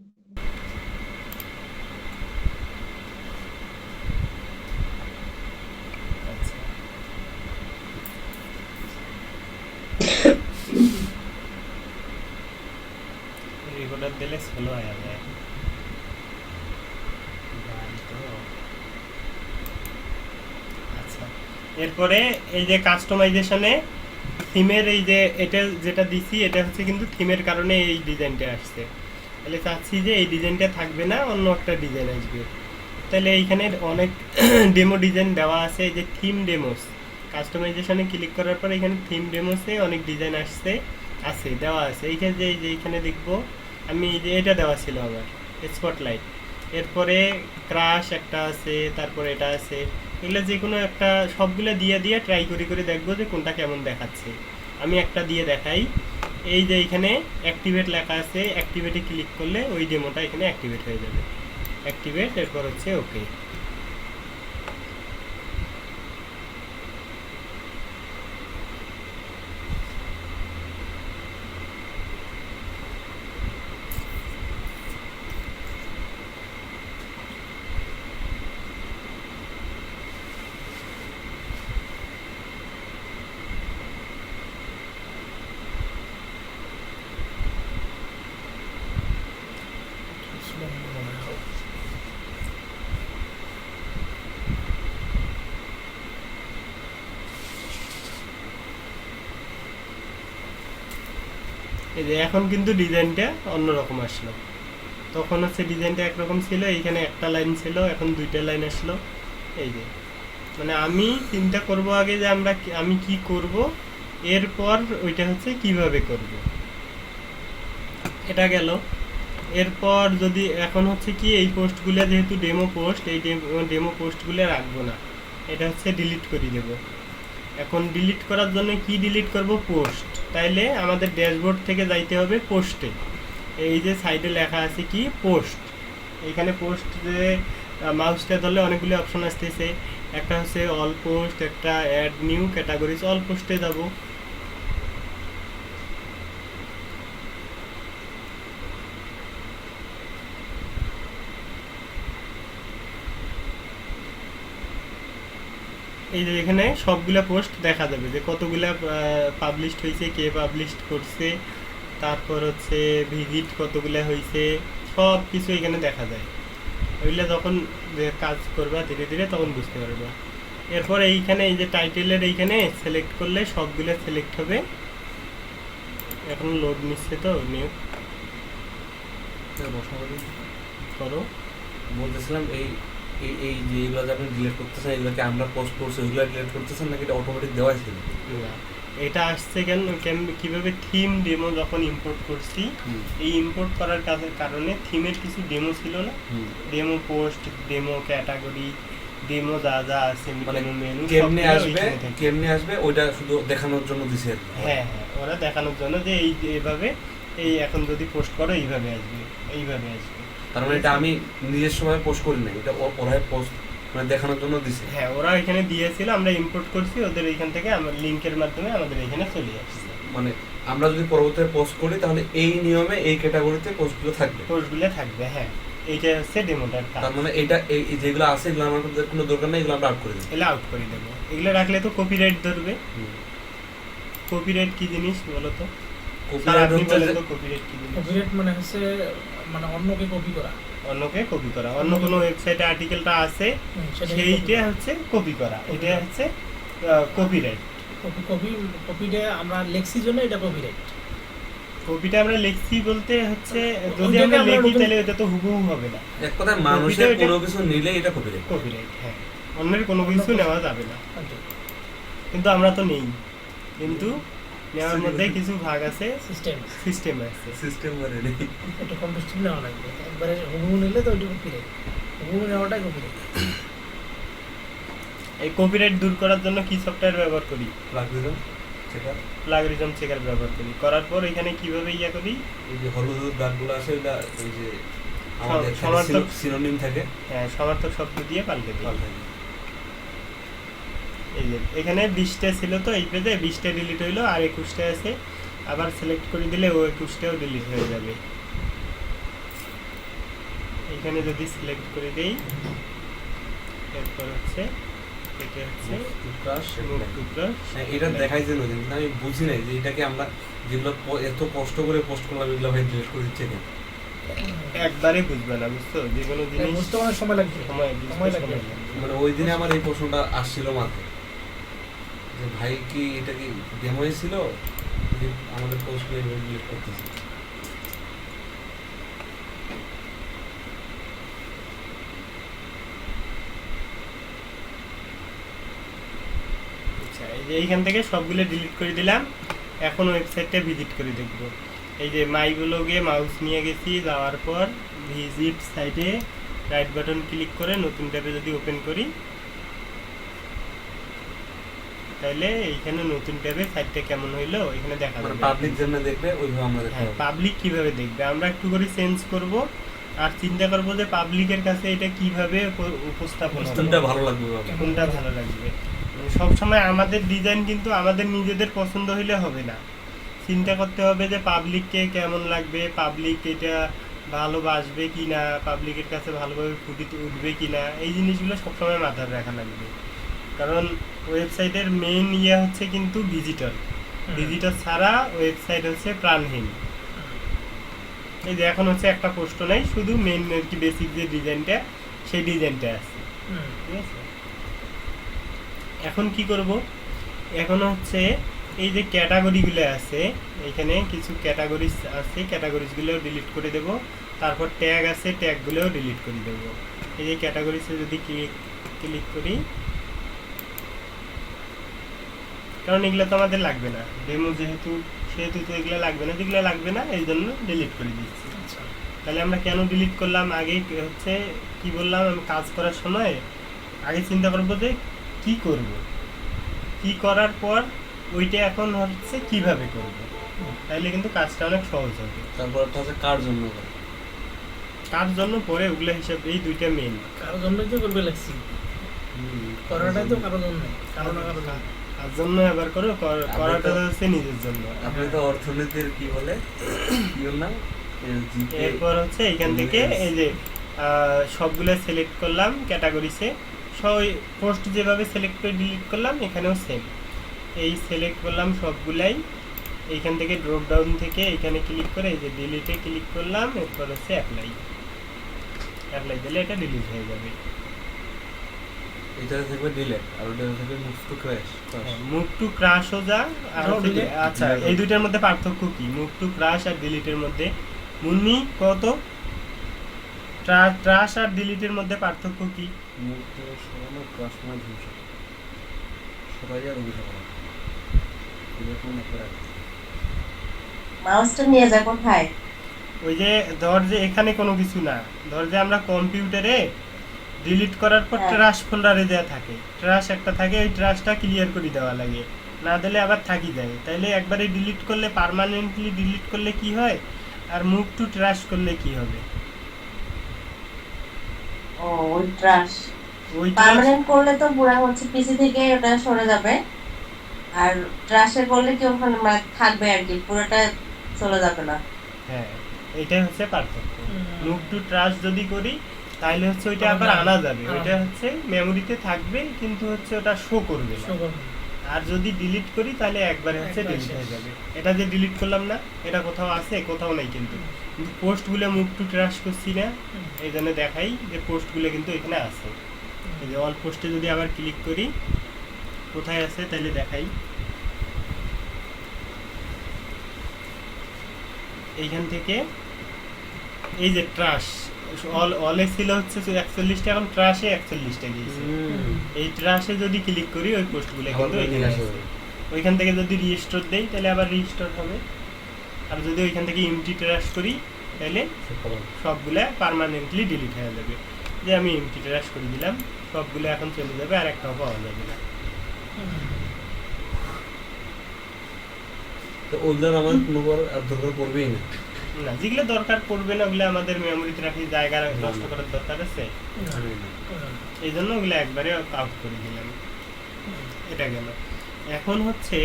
আচ্ছা, রেকর্ডার দিলে স্লো হয়ে যায়। গান তো আচ্ছা, এরপরে এই যে কাস্টমাইজেশনে থিমের এই যে এটা যেটা দিছি এটা হচ্ছে কিন্তু থিমের কারণে এই ডিজাইনটা আসছে। তাহলে চাচ্ছি যে এই ডিজাইনটা থাকবে না, অন্য একটা ডিজাইন আসবে। তাহলে এইখানে অনেক ডেমো ডিজাইন দেওয়া আছে, এই যে থিম ডেমোস কাস্টমাইজেশনে ক্লিক করার পর এখানে থিম ডেমোসে অনেক ডিজাইন আসছে, আছে দেওয়া আছে। এইখানে যে এইখানে দেখবো আমি এই যে এটা দেওয়া ছিল আমার স্পটলাইট, এরপরে ক্রাশ একটা আছে, তারপরে এটা আছে। এগুলো যে কোনো একটা সবগুলো দিয়ে দিয়ে ট্রাই করি করে দেখবো যে কোনটা কেমন দেখাচ্ছে। আমি একটা দিয়ে দেখাই। এই যে এখানে অ্যাক্টিভেট লেখা আছে, অ্যাক্টিভেটে ক্লিক করলে ওই ডেমোটা এখানে অ্যাক্টিভেট হয়ে যাবে। অ্যাক্টিভেট, এরপর হচ্ছে ওকে। এই যে এখন কিন্তু ডিজাইনটা অন্যরকম আসলো। তখন হচ্ছে ডিজাইনটা একরকম ছিল, এইখানে একটা লাইন ছিল, এখন দুইটা লাইন আসলো। এই যে মানে আমি চিন্তা করব আগে যে আমি কি করব, এরপর ওইটা হচ্ছে কিভাবে করব, এটা গেল। এরপর যদি এখন হচ্ছে কি এই পোস্টগুলো যেহেতু ডেমো পোস্ট, এই ডেমো পোস্টগুলো রাখবো না, এটা হচ্ছে ডিলিট করে দেব। এখন ডিলিট করার জন্য কি ডিলিট করব, পোস্ট। তাইলে আমাদের ড্যাশবোর্ড থেকে যাইতে হবে পোস্টে। এই যে সাইডে লেখা আছে কি পোস্ট, এখানে পোস্ট যে মাউসটা ধরলে অনেকগুলো অপশন আসতেছে, একটা হচ্ছে অল পোস্ট, একটা অ্যাড নিউ ক্যাটাগরিজ, অল পোস্টে যাব। এই যে এখানে সবগুলা পোস্ট দেখা যাবে যে কতগুলা পাবলিশড হয়েছে, কে পাবলিশ করছে, তারপর হচ্ছে ভিজিট কতগুলা হয়েছে, সব কিছু এখানে দেখা যায়। ওইগুলো যখন কাজ করবা ধীরে ধীরে তখন বুঝতে পারবা। এরপর এইখানে এই যে টাইটেলের এইখানে সিলেক্ট করলে সবগুলো সিলেক্ট হবে। এখন লোড নিচ্ছে তো, নিউ করো। বলতেছিলাম এই এই এই যে এগুলো যে আপনি ডিলিট করতেছেন, এগুলোকে আমরা পোস্ট করছি ওইগুলো ডিলিট করতেছেন নাকি এটা অটোমেটিক দেওয়াই ছিল? না, এটা আসছে কিভাবে থিম ডেমো যখন ইম্পোর্ট করছি, এই ইম্পোর্ট করার কারণে থিমের কিছু ডেমো ছিল না, demo post, demo category, demo যা যা আছে, মানে মেনু কেমনে আসবে ওইটা শুধু দেখানোর জন্য দিছে আর কি। হ্যাঁ হ্যাঁ, ওরা দেখানোর জন্য যে এইভাবে, এই এখন যদি পোস্ট করো এইভাবে আসবে, এইভাবে আসবে। তার মানে এটা আমি নিজের সময় পোস্ট করি না, এটা ওরাই পোস্ট মানে দেখানোর জন্য দিছে। হ্যাঁ, ওরা এখানে দিয়েছিল, আমরা ইম্পোর্ট করছি ওদের এখান থেকে, আমার লিংকের মাধ্যমে আমাদের এখানে চলে আসছে। মানে আমরা যদি পরবর্তীতে পোস্ট করি তাহলে এই নিয়মে এই ক্যাটাগরিতে পোস্টগুলো থাকবে, পোস্টগুলো থাকবে। হ্যাঁ, এইটা হচ্ছে ডেমোটার কাজ। তার মানে এটা এই যেগুলো আছে এগুলো আমাদের কোনো দরকার নেই, এগুলো আমরা আউট করে দেবো। এগুলো আউট করে দেবো, এগুলো রাখলে তো কপিরাইট ধরবে। কপিরাইট কি জিনিস বলো তো? কপিরাইট হচ্ছে কপিরাইট কি জিনিস? কপিরাইট মানে হচ্ছে মানে অন্যকে কপি করা, অন্যকে কপি করা, অন্য কোনো ওয়েবসাইটে আর্টিকেলটা আছে সেইটা হচ্ছে কপি করা, এটা হচ্ছে কপিরাইট। কপিটা আমরা লেখছি জন্য এটা কপিরাইট। কপিটা আমরা লিখছি বলতে হচ্ছে যদি আমরা লিখি তাহলে এটা তো হুবহু হবে না। এক কথায় মানুষের কোনো কিছু নিলে এটা কপিরাইট। কপিরাইট, হ্যাঁ, অন্যের কোনো কিছু নেওয়া যাবে না। কিন্তু আমরা তো নেই, কিন্তু নেওয়ার মধ্যে কিছু ভাগ আছে, সিস্টেম আছে, সিস্টেম মানে নেই। একটু কন্টেস্ট নেওয়া লাগবে, একবারে হুবহু নিলে তো ওইটা কপিরাইট, হুবহু নেওয়াটাই কপিরাইট। এই কপিরাইট দূর করার জন্য কি সফটওয়্যার ব্যবহার করি? প্লাগরিজম চেকার ব্যবহার করি। করার পর এখানে কিভাবে ইয়া করি, এই যে হলুদ দাগগুলো আছে এটা ওই যে আমাদের সমার্থক সিনোনিম থাকে, হ্যাঁ, সমার্থক শব্দ দিয়ে পাল্টে দিই। এই যে এখানে 20টা ছিল, তো এই পেজে 20টা ডিলিট হইলো, আর 21টা আছে। আবার সিলেক্ট করে দিলে ও 21টাও ডিলিট হয়ে যাবে। এখানে যদি সিলেক্ট করে দেই, এরপর হচ্ছে এটা হচ্ছে মুভ টু ক্রাশ। হ্যাঁ, এটা দেখাইছিল কিন্তু আমি বুঝি নাই যে এটাকে আমরা যেগুলো এত কষ্ট করে পোস্ট করলাম এগুলো ভাই ডিলিট করে দিচ্ছে কেন। একবারে বুঝবে না, বুঝছো? যে কোনো জিনিস বুঝতে অনেক সময় লাগবে। সময় লাগবে। মানে ওই দিনে আমার এই প্রশ্নটা আসছিল মাথায় যে ভাই কি এটা কি ডেমোই ছিল যে আমাদের পোস্ট ডিলিট করতেছে। আচ্ছা, এই যে এইখান থেকে সবগুলো ডিলিট করে দিলাম। এখন ওয়েবসাইটটা ভিজিট করে দেখব। এই যে মাই ব্লগে মাউস নিয়ে গেছি, যাওয়ার পর ভিজিট সাইটে রাইট বাটন ক্লিক করে নতুন ট্যাবে যদি ওপেন করি, তাহলে এইখানে নতুন ট্যাবে সাইটটা কেমন হইলো এখানে দেখা মানে যাবে। পাবলিক যেমন দেখবে ওইভাবে আমরা দেখতে হ্যাঁ, পাবো। পাবলিক কিভাবে দেখবে আমরা একটু করে চেঞ্জ করব আর চিন্তা করব যে পাবলিকের কাছে এটা কিভাবে উপস্থাপন হবে, কোনটা ভালো লাগবে ভাবে। কোনটা ভালো লাগবে। সব সময় আমাদের ডিজাইন কিন্তু আমাদের নিজেদের পছন্দ হইলে হবে না, চিন্তা করতে হবে যে পাবলিককে কেমন লাগবে, পাবলিক এটা ভালোবাসবে কিনা, পাবলিকের কাছে ভালোভাবে ফুটিয়ে উঠবে কিনা, এই জিনিসগুলো সবসময় মাথায় রাখা লাগবে। কারণ ওয়েবসাইটের মেইন ইয়ে হচ্ছে কিন্তু ভিজিটর। ভিজিটর ছাড়া ওয়েবসাইট হচ্ছে প্রাণহীন। এই যে এখন হচ্ছে একটা পোস্ট নাই, শুধু মেইন আর কি বেসিক যে ডিজাইনটা সেই ডিজাইনটা আছে, ঠিক আছে? এখন কি করব, এখন হচ্ছে এই যে ক্যাটাগরিগুলো আছে, এখানে কিছু ক্যাটাগরিজ আছে, ক্যাটাগরিজগুলো ডিলিট করে দেব। তারপর ট্যাগ আছে, ট্যাগগুলোও ডিলিট করে দেব। এই যে ক্যাটাগরিজে যদি ক্লিক করি, কারণ এগুলো তো আমাদের লাগবে না, ডেমো যেহেতু সেহেতু তো এগুলো লাগবে না, যেগুলো লাগবে না এই জন্য ডিলিট করে দিচ্ছি। তাহলে আমরা কেন ডিলিট করলাম, আগে হচ্ছে কি বললাম, আমি কাজ করার সময় আগে চিন্তা করবো যে কি করব, কি করার পর ওইটা এখন হচ্ছে কিভাবে করব, তাহলে কিন্তু কাজটা অনেক সহজ হবে। তারপর একটা হচ্ছে কার জন্য করে। কার জন্য পরে ওগুলো হিসাবে এই দুইটা মেইন। কারোর জন্যই তো করবে লাগছি, করাটাই তো কারোর জন্য, কারো না কারো জন্য। কার জন্য এবার করো, করাটা হচ্ছে নিজের জন্য। আপনি তো অর্থনীতির কি বলে কি বললাম এরপর হচ্ছে এইখান থেকে এই যে সবগুলো সিলেক্ট করলাম ক্যাটাগরিসে, সব পোস্ট যেভাবে সিলেক্ট করে ডিলিট করলাম এখানেও সেম, এই সিলেক্ট করলাম সবগুলাই। এইখান থেকে ড্রপ ডাউন থেকে এখানে ক্লিক করে এই যে ডিলিটে ক্লিক করলাম, এরপর হচ্ছে অ্যাপ্লাই দিলে এটা ডিলিট হয়ে যাবে। এটা থাকবে ডিলিট আর ওটা থাকবে move to crash. Move to ক্রাশও যা আর এটাও হচ্ছে delete? আচ্ছা, delete এই দুইটার মধ্যে পার্থক্য কি, মুভ টু ক্রাশ আর ডিলিটের মধ্যে? মুন্নি কত ট্রাশ আর ডিলিটের মধ্যে পার্থক্য কি? মুভ টু সরানো ক্র্যাশ মানে ধ্বংস সরাই আর অভিযোগ করা এরকম একটা মাউসটা নিয়ে যা কোথায়? ওই যে ধর যে এখানে কোনো কিছু না, ধর যে আমরা কম্পিউটারে ডিলিট করার পর হ্যাঁ। ট্রাশ ফোল্ডারে দেওয়া থাকে, ট্রাশ একটা থাকে, ওই ট্রাশটা ক্লিয়ার করে দেওয়া লাগে, না দিলে আবার থাকি যায়। তাইলে একবারে ডিলিট করলে, পার্মানেন্টলি ডিলিট করলে কি হয়, আর মুভ টু ট্রাশ করলে কি হবে? ও ওই ট্রাশ ওই ট্রাশ পার্মানেন্ট করলে তো পুরো হচ্ছে পিসি থেকে ওটা সরে যাবে, আর ট্রাশে করলে কি ওখানে মানে থাকবে আর কি, পুরোটা চলে যাবে না। হ্যাঁ, এটাই হচ্ছে পার্থক্য। মুভ টু ট্রাশ যদি করি তাহলে হচ্ছে ওইটা আবার আনা যাবে, ওইটা হচ্ছে মেমোরিতে থাকবে কিন্তু হচ্ছে ওটা শো করবে না। আর যদি ডিলিট করি তাহলে একবারে হচ্ছে একবারে ডিলিট হয়ে শেষ। যাবে। এটা যে ডিলিট করলাম না, এটা কোথাও আছে, কোথাও নাই, কিন্তু পোস্টগুলো মুভ টু ট্রাশ করছি না, এই জন্য দেখাই যে পোস্টগুলো কিন্তু এখানে আছে। এই যে অল পোস্টে যদি আবার ক্লিক করি, কোথায় আছে তাহলে দেখাই, এইখান থেকে এই যে ট্রাশ অলে ছিল হচ্ছে 41টা, এখন ট্রাশে 41টা গিয়েছে। এই ট্রাশে যদি ক্লিক করি ওই পোস্টগুলো কিন্তু আবার এখানে আসবে। আছে। ওইখান থেকে যদি রিস্টোর দেই তাহলে আবার রিস্টোর হবে, আর যদি ওইখান থেকে এমটি ট্রাশ করি তাহলে সবগুলা পার্মানেন্টলি ডিলিট হয়ে যাবে। যে আমি এমটি ট্রাশ করে দিলাম, সবগুলো এখন চলে যাবে, আর একটাও পাওয়া যাবে না। তো ওগুলোর আমাদের কোনো আর দরকার পড়বেই না। না, যেগুলো দরকার পড়বে না ওগুলো আমাদের মেমোরিতে রাখি, জায়গা নষ্ট করার দরকার আছে, এই জন্য ওগুলো একবারে আউট করে দিলাম। এটা গেল। এখন হচ্ছে,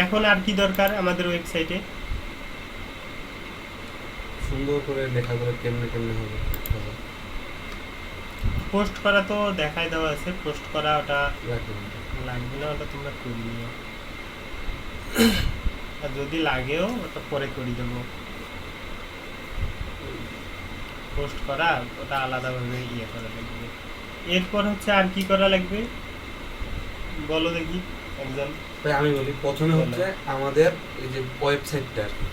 এখন আর কি দরকার আমাদের ওয়েবসাইটে? সুন্দর করে লেখা করে কেমনে কেমনে হবে হবে। পোস্ট করা তো দেখাই দেওয়া আছে, পোস্ট করা ওটা রাখবেন। লাগবে না, ওটা তোমরা করে নিও। আর যদি লাগেও ওটা পরে করে দেবো। পোস্ট করা ওটা আলাদাভাবে ইয়ে করা লাগবে। এরপর হচ্ছে আর কি করা লাগবে বলো দেখি একজন। তাই আমি বলি প্রথমে হচ্ছে আমাদের এই যে ওয়েবসাইটটা আর কি,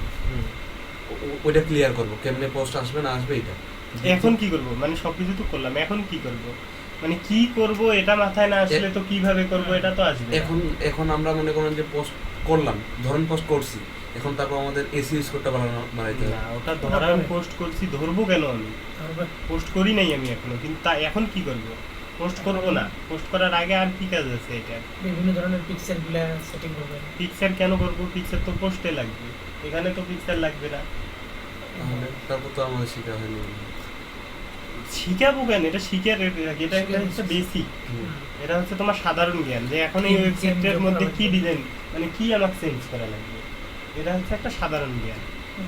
ওইটা ক্লিয়ার করবো, কেমনে পোস্ট আসবে না আসবে এটা। এখন কি করব, মানে সবকিছু তো করলাম, এখন কি করব, মানে কি করব এটা মাথায় না আসলে তো কিভাবে করব এটা তো আসবে না। এখন এখন আমরা মনে করেন যে পোস্ট করলাম, ধরুন পোস্ট করছি, এখন তারপর আমাদের এসইও স্কোরটা বানাইতে হবে। না ওটা ধরা আমি পোস্ট করছি, ধরবো কেন আমি? তারপর পোস্ট করি নাই আমি এখনো, কিন্তু তা এখন কি করব? পোস্ট করব না, পোস্ট করার আগে আর কি কাজ আছে এটা? বিভিন্ন ধরনের পিকচারগুলো সেটিং করবেন। পিকচার কেন করব? পিকচার তো পোস্টে লাগবে, এখানে তো পিকচার লাগবে না। তাহলে তারপর তো আমাদের শেখা হয়নি। শিখাবো কেন? এটা শিখার এটা একটা হচ্ছে বেসিক, এটা হচ্ছে তোমার সাধারণ জ্ঞান যে এখন এই ওয়েবসাইটের মধ্যে কি ডিজাইন, মানে কি আমাকে চেঞ্জ করা লাগবে, এটা হচ্ছে একটা সাধারণ জ্ঞান।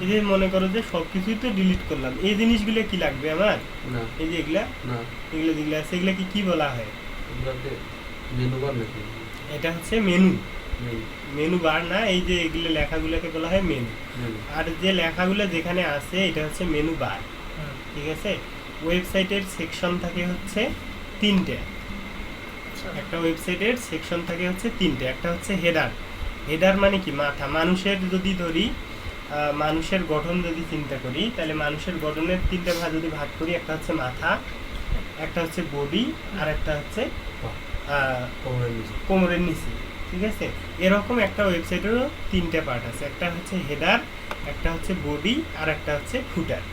এই যে মনে করো যে সবকিছুই তো ডিলিট করলাম, এই জিনিসগুলো কি লাগবে আমার? না এই যে এগুলা না, এগুলো যেগুলো আছে এগুলা কি বলা হয়? এগুলোকে মেনু বার নাকি? এটা হচ্ছে মেনু, মেনু মেনু বার না, এই যে এগুলো লেখাগুলোকে বলা হয় মেনু। মেনু। আর যে লেখাগুলো যেখানে আছে এটা হচ্ছে মেনু বার, ঠিক আছে? ওয়েবসাইটের সেকশন থাকে হচ্ছে তিনটে, একটা ওয়েবসাইটের সেকশন থাকে হচ্ছে তিনটে। একটা হচ্ছে হেডার, হেডার মানে কি মাথা। মানুষের যদি ধরি, মানুষের গঠন যদি চিন্তা করি, তাহলে মানুষের গঠনের তিনটে ভাগ যদি ভাগ করি, একটা হচ্ছে মাথা, একটা হচ্ছে বডি, আর একটা হচ্ছে কোমরের নিচে। কোমরের নিচে, ঠিক আছে? এরকম একটা ওয়েবসাইটেরও তিনটে পার্ট আছে, একটা হচ্ছে হেডার, একটা হচ্ছে বডি, আর একটা হচ্ছে ফুটার।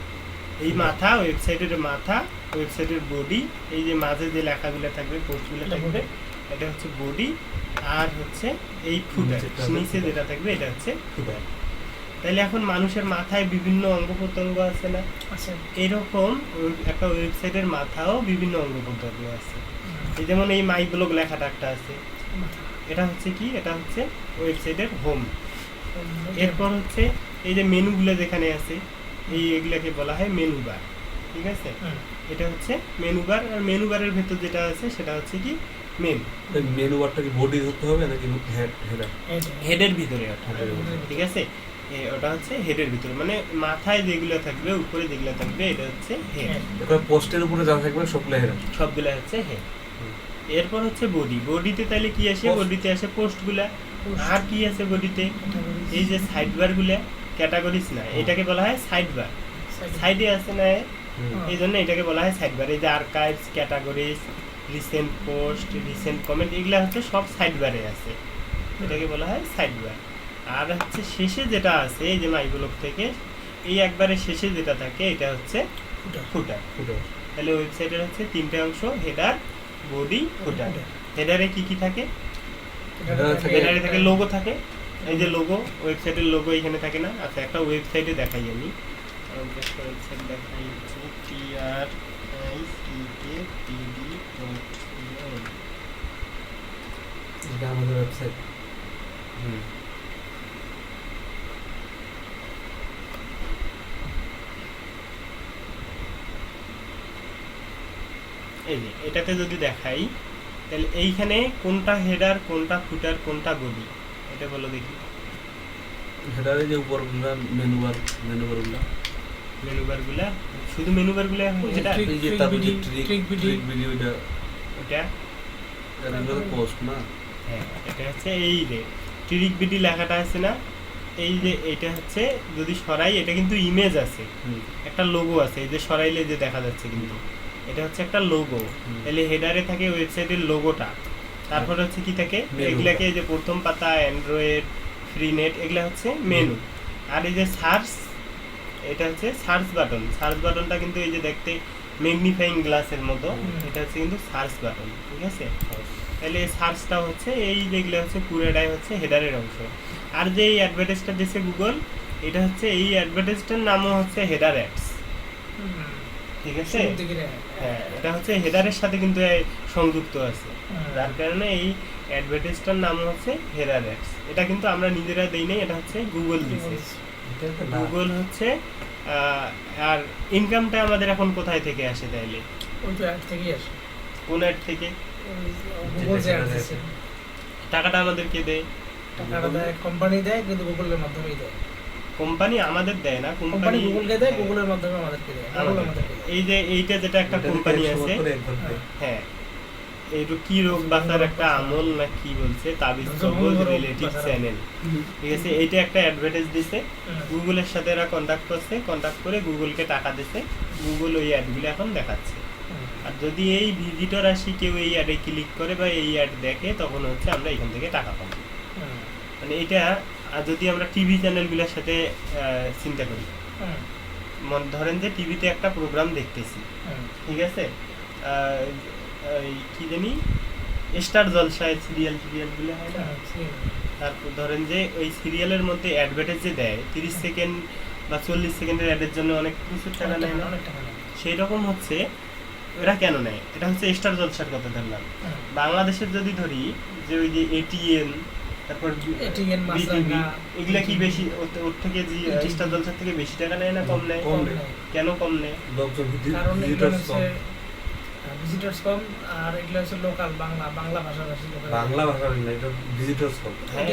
এই মাথা, ওয়েবসাইটের মাথা, ওয়েবসাইটের বডি, এই যে মাঝে যে লেখাগুলো থাকবে, পোস্টগুলো থাকবে, এটা হচ্ছে বডি, আর হচ্ছে এই ফুটার, নিচে যেটা থাকবে এটা হচ্ছে ফুটার। তাহলে এখন মানুষের মাথায় বিভিন্ন অঙ্গ প্রত্যঙ্গ আছে না? আচ্ছা, এরকম একটা ওয়েবসাইটের মাথাও বিভিন্ন অঙ্গ প্রত্যঙ্গ আছে। এই যেমন এই মাই ব্লগ লেখাটা একটা আছে, এটা হচ্ছে কি, এটা হচ্ছে ওয়েবসাইটের হোম। এরপর হচ্ছে এই যে মেনুগুলো যেখানে আছে, এই এগুলাকে বলা হয় মেনু বার, ঠিক আছে? এটা হচ্ছে মেনু বার, আর মেনু বারের ভেতর যেটা আছে সেটা হচ্ছে কি মেনু। মেনু বারটা কি বডি ধরতে হবে নাকি হেডার? হেডের ভিতরে ওঠা, হেডের ভিতরে। ঠিক আছে? ওটা হচ্ছে হেডের ভিতরে, মানে মাথায় যেগুলো থাকবে, উপরে যেগুলো থাকবে, এটা হচ্ছে হেড। এবার পোস্টের উপরে যা থাকবে সবগুলো হেডার। সবগুলো হচ্ছে হেড। এরপর হচ্ছে বডি, বডিতে তাহলে কি আসে? Post. বডিতে আসে পোস্টগুলা। আর কি আছে বডিতে? এই যে সাইড বার গুলা, ক্যাটাগরিজ না, এটাকে বলা হয় সাইড বার। সাইডে আছে না, এই জন্য এটাকে বলা হয় সাইড বার। এই যে archives, categories, recent post, recent comment, এগুলা হচ্ছে সব সাইড বারে আছে, এটাকে বলা হয় সাইড বার। আর হচ্ছে শেষে যেটা আছে, এই যে মাই ব্লগ থেকে এই একবারে শেষে যেটা থাকে, এটা হচ্ছে ফুটার। তাহলে ওয়েবসাইটের হচ্ছে তিনটে অংশ, হেডার, বডি, ফুটার। হেডারে কি কি থাকে? হেডারে থাকে লোগো থাকে, এই যে লোগো, ওয়েবসাইটের লোগো এখানে থাকে না? আচ্ছা, একটা ওয়েবসাইটে দেখাই আমি, একটা ওয়েবসাইট দেখাই হচ্ছে tricktd.com। এটা আমাদের ওয়েবসাইট। এই যে এটাতে যদি দেখাই, তাহলে এইখানে কোনটা হেডার, কোনটা ফুটার, কোনটা বডি, এটা বলো দেখি। হেডারে যে উপরগুলো মেনু বারগুলো, মেনু বার গুলা, শুধু মেনু বার গুলা হেডার, এই যে তারপর যে Trick ট্রিক video। ভিডিওটা, ওটা এগুলো পোস্ট না। হ্যাঁ, এটা হচ্ছে এই যে ট্রিক বিডি লেখাটা আছে না, এই যে এটা হচ্ছে যদি সরাই, এটা কিন্তু ইমেজ আছে, একটা লোগো আছে, এই যে সরাইলে যে দেখা যাচ্ছে, কিন্তু এটা হচ্ছে একটা লোগো। তাহলে হেডারে থাকে ওয়েবসাইটের লোগোটা, তারপর হচ্ছে কি থাকে, Menu এগুলাকে এই যে প্রথম পাতা, অ্যান্ড্রয়েড, ফ্রি নেট, এগুলা হচ্ছে মেনু। আর এই যে সার্চ, এটা হচ্ছে সার্চ বাটন। সার্চ বাটনটা কিন্তু এই যে দেখতে ম্যাগনিফাইং গ্লাসের মতো, এটা হচ্ছে কিন্তু সার্চ বাটন, ঠিক আছে? তাহলে এই সার্চটা হচ্ছে, এই যেগুলো হচ্ছে পুরোটাই হচ্ছে হেডারের অংশ। আর যে এই অ্যাডভার্টাইজটা দিয়েছে গুগল, এটা হচ্ছে এই অ্যাডভার্টাইজটার নামও হচ্ছে হেডার অ্যাডস, ঠিক আছে? হ্যাঁ, এটা হচ্ছে হেডারের সাথে কিন্তু সংযুক্ত আছে, যার কারণে এই অ্যাডভার্টাইজটার নাম হচ্ছে হেডার অ্যাডস। এটা কিন্তু আমরা নিজেরা দেই নাই, এটা হচ্ছে গুগল দিছে। গুগল হচ্ছে আর ইনকামটা আমাদের এখন কোথায় থেকে আসে তাইলে? ওই তো অ্যাড থেকেই আসে, কোন অ্যাড থেকে? গুগল যে অ্যাড দিচ্ছে, টাকাটা আমাদেরকে দেয় টাকাটা দেয় কোম্পানি দেয়, কিন্তু গুগলের মাধ্যমেই দেয়। কোম্পানি, আমাদের দেয় না কোম্পানি গুগলকে দেয়, গুগলের মাধ্যমে আমাদেরকে দেয়, গুগল আমাদেরকে দেয়। এই যে এইটা যেটা একটা এটা কোম্পানি একশো আছে, করে একবার দেয়। হ্যাঁ, এই কি রোগ বাঁচার একটা আমল না কি বলছে, তাবিজ কবজ রিলেটিভ চ্যানেল, ঠিক আছে, এইটা একটা অ্যাডভার্টাইজ দিছে, গুগলের সাথে এরা কন্টাক্ট করছে, কন্টাক্ট করে গুগলকে টাকা দিছে, গুগল ওই অ্যাডগুলো এখন দেখাচ্ছে। আর যদি এই ভিজিটর আসি কেউ এই অ্যাডে ক্লিক করে বা এই অ্যাড দেখে, তখন হচ্ছে আমরা এখান থেকে টাকা পাবো। মানে এটা যদি আমরা টিভি চ্যানেলগুলোর সাথে চিন্তা করি, ধরেন যে টিভিতে একটা প্রোগ্রাম দেখতেছি, ঠিক আছে, এই কি জানি স্টার জলসায় সিরিয়ালগুলো হয় না, তারপর ধরেন যে ওই সিরিয়ালের মধ্যে অ্যাডভার্টাইজ যে দেয় 30 সেকেন্ড বা 40 সেকেন্ডের অ্যাডের জন্য অনেক প্রচুর টাকা নেয় না, সেই রকম হচ্ছে এরা কেন নেয়? এটা হচ্ছে স্টার জলসার কথা ধরলাম। বাংলাদেশের যদি ধরি যে ওই যে এটিএন, তারপর বিটিভি, এগুলা কি বেশি ওর থেকে স্টার জলসার থেকে বেশি টাকা নেয় না কম নেয়? কেন কম নেয়? কারণ এগুলো হচ্ছে ভিজিটরস কম, আর এগুলো হচ্ছে লোকাল বাংলা ভাষাভাষী লোক, বাংলা ভাষার না, এটা ভিজিটরস কম। হ্যাঁ,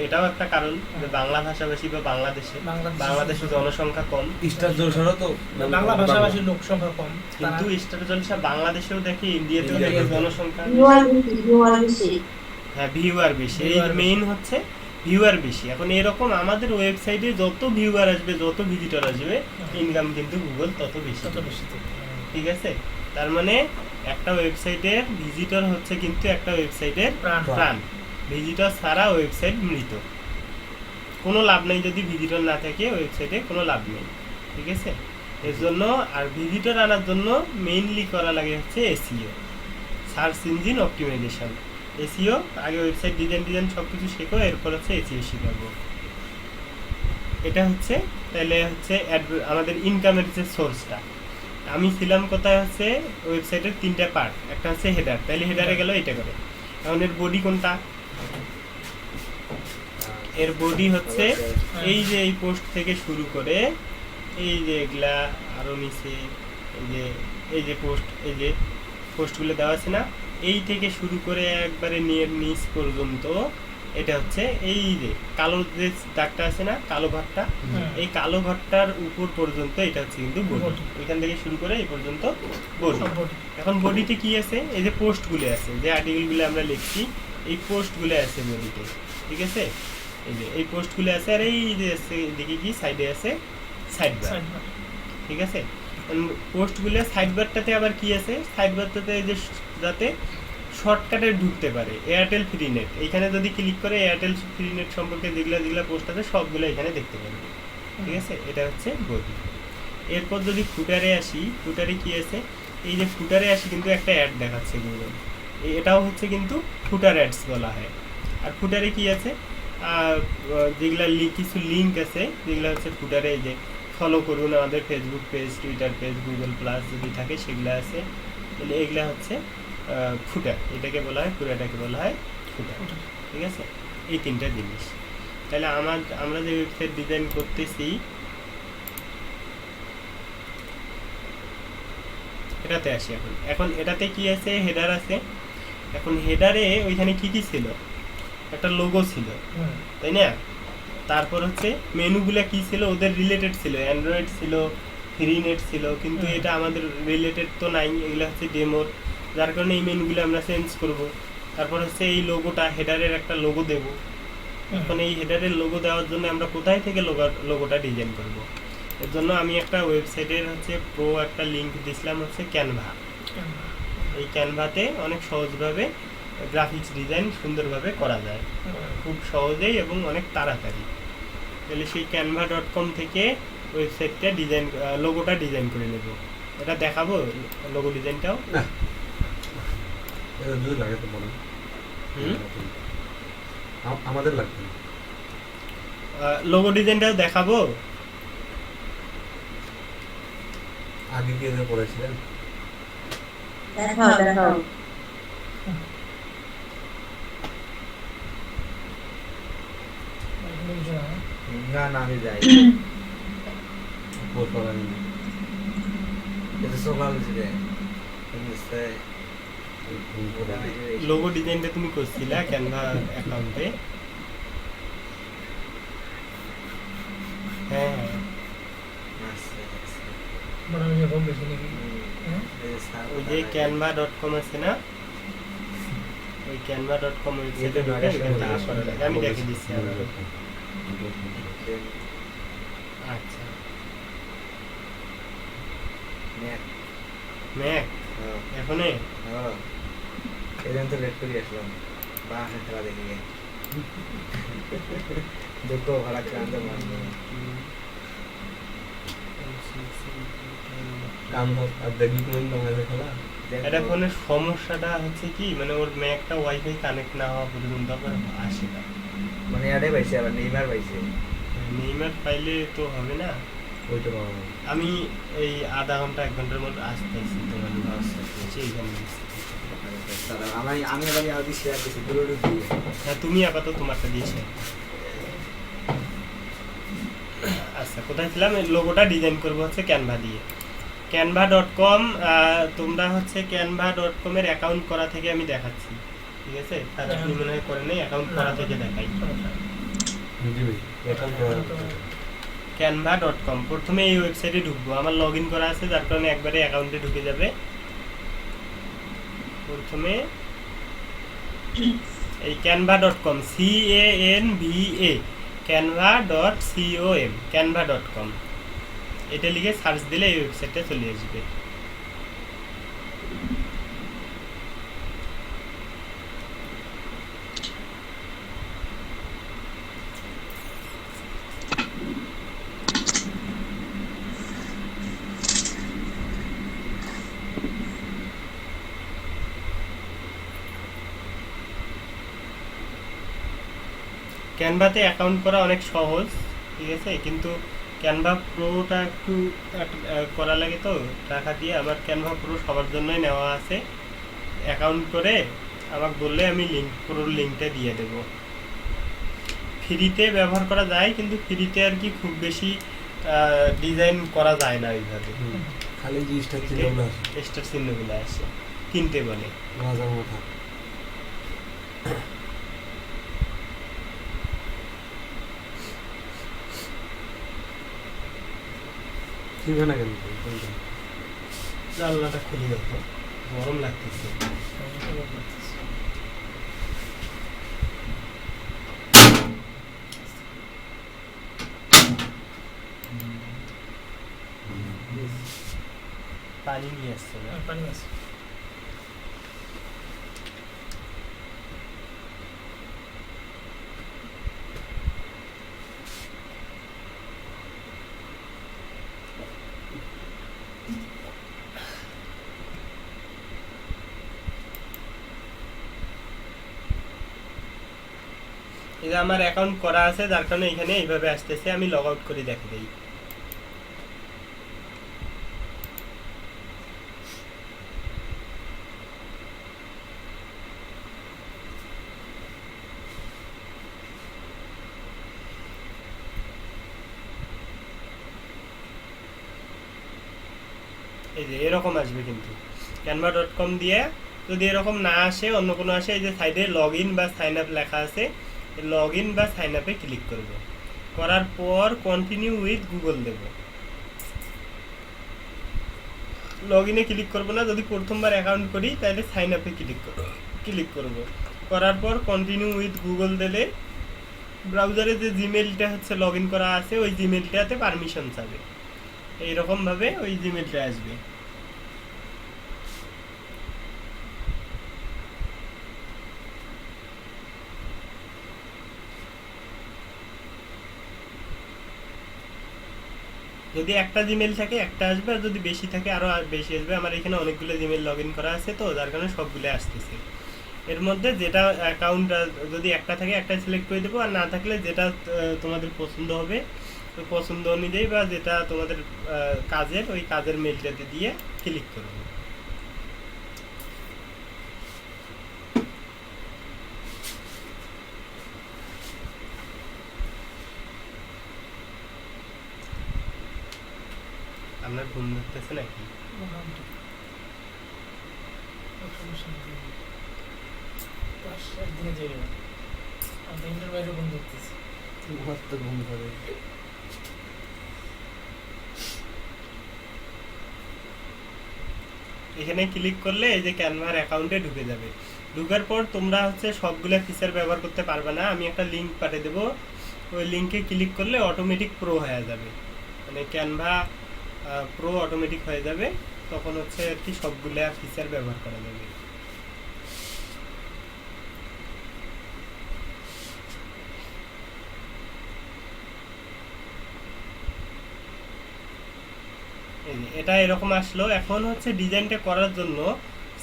এটাও একটা কারণ যে বাংলা ভাষাভাষী বা বাংলাদেশে জনসংখ্যা কম, স্টার জলসারও তো বাংলা ভাষাভাষী লোক সংখ্যা কম, কিন্তু স্টার জলসা বাংলাদেশেও দেখে, ইন্ডিয়াতেও দেখে জনসংখ্যা, হ্যাঁ, ভিউয়ার বেশি। এই মেইন হচ্ছে ভিউয়ার বেশি। এখন এরকম আমাদের ওয়েবসাইটে যত ভিউয়ার আসবে, যত ভিজিটর আসবে, ইনকাম কিন্তু গুগল তত বেশি, ঠিক আছে। তার মানে একটা ওয়েবসাইটের ভিজিটর হচ্ছে কিন্তু একটা ওয়েবসাইটের প্রাণ। ভিজিটর ছাড়া ওয়েবসাইট মৃত, কোনো লাভ নেই। যদি ভিজিটর না থাকে ওয়েবসাইটে কোনো লাভ নেই, ঠিক আছে। এর জন্য আর ভিজিটর আনার জন্য মেইনলি করা লাগে হচ্ছে SEO, search engine optimisation. SEO আগে ওয়েবসাইট ডিজাইন সব কিছু শেখো, এরপর হচ্ছে এসইও শেখাবো। এটা হচ্ছে তাহলে হচ্ছে আমাদের ইনকামের যে সোর্সটা। আমি ছিলাম কোথায় হচ্ছে ওয়েবসাইটের 3টা পার্ট, একটা হচ্ছে হেডার, তাহলে হেডারে গেল এটা করে। এখন এর বডি কোনটা? এর বডি হচ্ছে এই যে এই পোস্ট থেকে শুরু করে এই যে এগুলা আরো নিচে এই যে পোস্ট, এই যে পোস্টগুলো দেওয়া আছে না, এই থেকে শুরু করে একবারে নিচ পর্যন্ত, এটা হচ্ছে এই যে কালো যে দাগটা আছে না, কালো ঘরটা, এই কালো ঘরটার উপর পর্যন্ত এটা হচ্ছে কিন্তু বডি। ওইখান থেকে শুরু করে এই পর্যন্ত বডি। এখন বডিতে কি আছে? এই যে পোস্টগুলো আছে, যে আর্টিকেলগুলো আমরা লিখছি, এই পোস্টগুলো আছে বডিতে, ঠিক আছে। এই যে এই পোস্টগুলো আছে, আর এই যে আছে এদিকে কি সাইডে আছে সাইড বার, ঠিক আছে। পোস্টগুলো সাইড বারটাতে আবার কি আছে? সাইড বারটাতে এই যে যাতে শর্টকাটে ঢুকতে পারে, এয়ারটেল ফ্রি নেট, এইখানে যদি ক্লিক করে এয়ারটেল ফ্রি নেট সম্পর্কে যেগুলো পোস্ট আছে সবগুলো এখানে দেখতে পারবে, ঠিক আছে। এটা হচ্ছে বডি। এরপর যদি ফুটারে আসি, ফুটারে কি আছে? এই যে ফুটারে আসি কিন্তু একটা অ্যাড দেখাচ্ছে গুগল, এটাও হচ্ছে কিন্তু ফুটার অ্যাডস বলা হয়। আর ফুটারে কি আছে? যেগুলা কিছু লিঙ্ক আছে, যেগুলো হচ্ছে ফুটারে, এই যে ফলো করুন আমাদের Facebook page, Twitter page, Google plus যদি থাকে সেগুলো আছে, তাহলে এগুলা হচ্ছে ফুটার। এটাকে বলা হয়, পুরাটাকে বলা হয় ফুটার, ঠিক আছে। এই 3টা জিনিস। তাহলে আমরা যে ওয়েবসাইট ডিজাইন করতেছি, এটাতে আসি। এখন এটাতে কি আছে? হেডার আছে। এখন হেডারে ওইখানে কি কি ছিল? একটা লোগো ছিল, তাই না? তারপর হচ্ছে মেনুগুলা কি ছিল? ওদের রিলেটেড ছিল, অ্যান্ড্রয়েড ছিল, ফ্রি নেট ছিল, কিন্তু এটা আমাদের রিলেটেড তো নাই, এগুলো হচ্ছে ডেমোর, যার কারণে এই মেনুগুলো আমরা চেঞ্জ করব। তারপর হচ্ছে এই লোগোটা, হেডারের একটা লোগো দেব। এখন এই হেডারের লোগো দেওয়ার জন্য আমরা কোথায় থেকে লোগোটা ডিজাইন করব? এর জন্য আমি একটা ওয়েবসাইটের হচ্ছে একটা লিঙ্ক দিছিলাম হচ্ছে ক্যানভা। এই ক্যানভাতে অনেক সহজভাবে গ্রাফিক্স ডিজাইন সুন্দরভাবে করা যায়, খুব সহজেই এবং অনেক তাড়াতাড়ি। তাহলে সেই canva.com থেকে ওয়েবসাইটটা লোগোটা ডিজাইন করে নেব। এটা দেখাবো লোগো ডিজাইনটাও। লাগে তো বলেন, আমাদের লাগবে লোগো ডিজাইনটাও দেখাবো। আগে কি এদের পড়েছিলেন? দেখাও। না আমি যাই, পোস্ট করা নেই। এটা সকাল ছিল ইংলিশে লোগো ডিজাইনটা তুমি করছিলা ক্যানভা অ্যাকাউন্টে? হ্যাঁ হ্যাঁ বড় মিয়া কম বেশি নাকি হ্যাঁ ওই যে canva.com আছে না, ওই canva.com ওয়েবসাইটে এটা ঢুকে নয়টার এখান সময় থেকে করা আসলে লাগে। আমি দেখে দিচ্ছি আপনাকে। আচ্ছা ম্যাক এখনে এদিন তো লেট করে আসলাম বাসে খেলা দেখে গিয়ে দুঃখ ভাড়া ক্লান্ত মারলো কাম আর দেখি কোন তোমাদের খেলা এটা ফোনের সমস্যাটা হচ্ছে কি, মানে ওর ম্যাকটা ওয়াইফাই কানেক্ট না হওয়া পর্যন্ত আবার আসে না। মানে আরে পাইছে আবার নেইমার পাইছে নেইমার পাইলে তো হবে না। ওইটা পাওয়া যায়। আমি এই আধা ঘন্টা 1 ঘন্টার মধ্যে আসতেছি তোমার এইখানে। আমি আবার আদি শেয়ার দিছি ব্লুটুথ দিয়ে হ্যাঁ তুমি আপাতত তোমারটা দিয়েছো। আচ্ছা কোথায় ছিলাম? লোগোটা ডিজাইন করবো হচ্ছে ক্যানভা দিয়ে। canva.com তোমরা হচ্ছে canva.com এর অ্যাকাউন্ট করা থেকে আমি দেখাচ্ছি, ঠিক আছে? তার আপনি মনে হয় করেন নাই, অ্যাকাউন্ট করা থেকে দেখাই। জি ভাই এখন করা canva.com প্রথমে এই ওয়েবসাইটে ঢুকবো, আমার লগইন করা আছে যার কারণে একবারে অ্যাকাউন্টে ঢুকে যাবে। প্রথমে এই canva.com canva canva.com canva.com এটা লিখে সার্চ দিলে এই ওয়েবসাইটে চলে আসবে। ক্যানভাতে অ্যাকাউন্ট করা অনেক সহজ, ঠিক আছে? কিন্তু ক্যানভা প্রোটা একটু করা লাগে তো টাকা দিয়ে। আমার ক্যানভা প্রো সবার জন্যই নেওয়া আছে। অ্যাকাউন্ট করে আমাকে বললে আমি প্রোর লিঙ্কটা দিয়ে দেব। ফ্রিতে ব্যবহার করা যায়, কিন্তু ফ্রিতে আর কি খুব বেশি ডিজাইন করা যায় না ওইভাবে। খালি যে স্টার চিহ্নগুলো আছে স্টার চিহ্নগুলো আসে কিনতে বলে। রাজার মাথা কিনবে না কেন কোনটা? জানলাটা খুলে দেখো, গরম লাগতেছে। পানি নিয়ে আসছে না? পানি আছে এই যে আমার অ্যাকাউন্ট করা আছে যার কারণে এখানে এইভাবে আসতেছে। আমি লগ আউট করে দেখে দিই। এই যে এরকম আসবে, কিন্তু canva.com দিয়ে যদি এরকম না আসে, অন্য কোনো আসে, এই যে সাইডে লগ ইন বা সাইন আপ লেখা আছে, লগ ইন বা সাইন আপে ক্লিক করব। করার পর কন্টিনিউ উইথ গুগল দেব। লগ ইনে ক্লিক করবো না, যদি প্রথমবার অ্যাকাউন্ট করি তাহলে সাইন আপে ক্লিক করব। করার পর কন্টিনিউ উইথ গুগল দিলে ব্রাউজারে যে জিমেইলটা হচ্ছে লগ ইন করা আছে ওই জিমেইলটাতে পারমিশন চাবে। এইরকমভাবে ওই জিমেইলটা আসবে। যদি একটা জিমেইল থাকে একটা আসবে, আর যদি বেশি থাকে আরো বেশি আসবে। আমার এখানে অনেকগুলো জিমেইল লগ ইন করা আছে তো যার কারণে সবগুলো আসতেছে। এর মধ্যে যেটা অ্যাকাউন্ট যদি একটা থাকে একটা সিলেক্ট করে দেবো, আর না থাকলে যেটা তোমাদের পছন্দ হবে ওই পছন্দ অনুযায়ী বা যেটা তোমাদের কাজের ওই কাজের মেইলটাতে দিয়ে ক্লিক করবো। আপনার ঘুম ধরতেছে নাকি? মোটামুটি সমস্যা নেই। একদিনে যাই না, আমি তিনটার বাইরে ঘুম ধরতেছি। তোমার তো ঘুম ধরে। এখানে ক্লিক করলে এই যে ক্যানভার অ্যাকাউন্টে ঢুকে যাবে। ঢুকার পর তোমরা হচ্ছে সবগুলা ফিচার ব্যবহার করতে পারবে না, আমি একটা লিঙ্ক পাঠিয়ে দেবো, ওই লিঙ্কে ক্লিক করলে অটোমেটিক প্রো হয়ে যাবে, মানে ক্যানভা প্রো অটোমেটিক হয়ে যাবে, তখন হচ্ছে আর কি সবগুলা ফিচার ব্যবহার করা যাবে। এই যে এটা এরকম আসলো। এখন হচ্ছে ডিজাইনটা করার জন্য